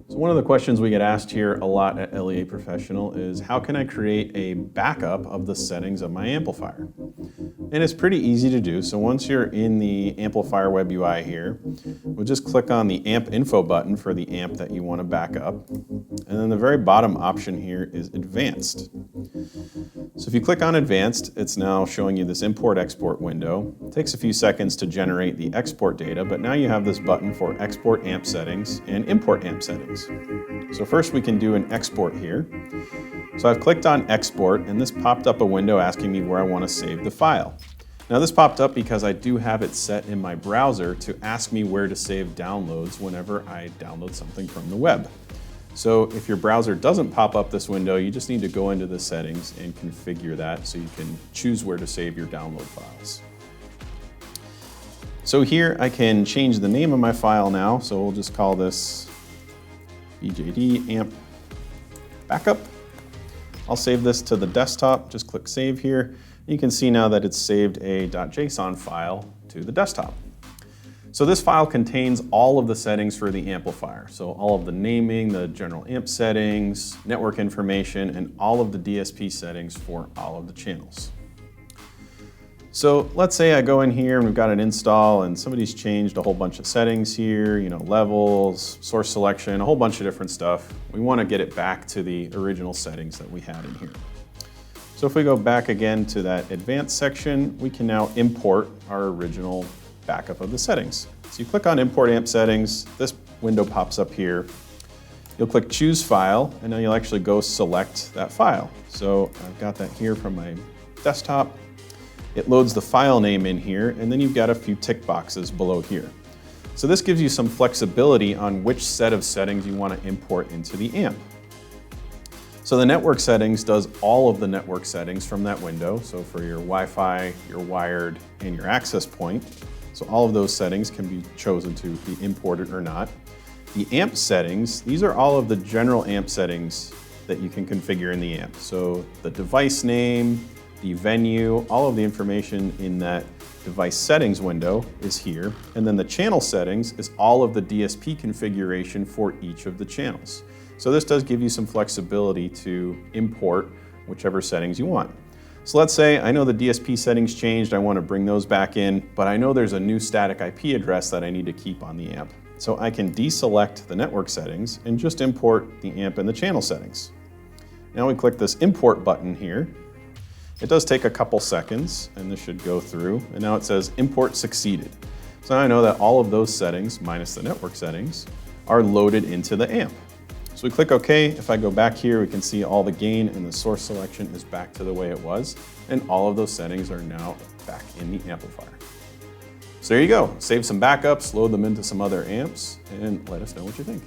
So one of the questions we get asked here a lot at LEA Professional is how can I create a backup of the settings of my amplifier? And it's pretty easy to do. So once you're in the Amplifier web UI here, we'll just click on the amp info button for the amp that you want to back up. And then the very bottom option here is advanced. So if you click on advanced, it's now showing you this import export window. It takes a few seconds to generate the export data, but now you have this button for export amp settings and import amp settings. So first we can do an export here. So I've clicked on export and this popped up a window asking me where I want to save the file. Now this popped up because I do have it set in my browser to ask me where to save downloads whenever I download something from the web. So if your browser doesn't pop up this window, you just need to go into the settings and configure that so you can choose where to save your download files. So here I can change the name of my file now. So we'll just call this BJD amp backup. I'll save this to the desktop, just click save here. You can see now that it's saved a .json file to the desktop. So this file contains all of the settings for the amplifier. So all of the naming, the general amp settings, network information, and all of the DSP settings for all of the channels. So let's say I go in here and we've got an install and somebody's changed a whole bunch of settings here, levels, source selection, a whole bunch of different stuff. We want to get it back to the original settings that we had in here. So if we go back again to that advanced section, we can now import our original backup of the settings. So you click on import amp settings, this window pops up here. You'll click choose file, and now you'll actually go select that file. So I've got that here from my desktop. It loads the file name in here, and then you've got a few tick boxes below here. So this gives you some flexibility on which set of settings you want to import into the amp. So the network settings does all of the network settings from that window. So for your Wi-Fi, your wired, and your access point. So all of those settings can be chosen to be imported or not. The amp settings, these are all of the general amp settings that you can configure in the amp. So the device name, the venue, all of the information in that device settings window is here. And then the channel settings is all of the DSP configuration for each of the channels. So this does give you some flexibility to import whichever settings you want. So let's say I know the DSP settings changed, I want to bring those back in, but I know there's a new static IP address that I need to keep on the amp. So I can deselect the network settings and just import the amp and the channel settings. Now we click this import button here. It does take a couple seconds and this should go through, and now it says import succeeded. So now I know that all of those settings, minus the network settings, are loaded into the amp. So we click OK. If I go back here, we can see all the gain and the source selection is back to the way it was, and all of those settings are now back in the amplifier. So there you go. Save some backups, load them into some other amps, and let us know what you think.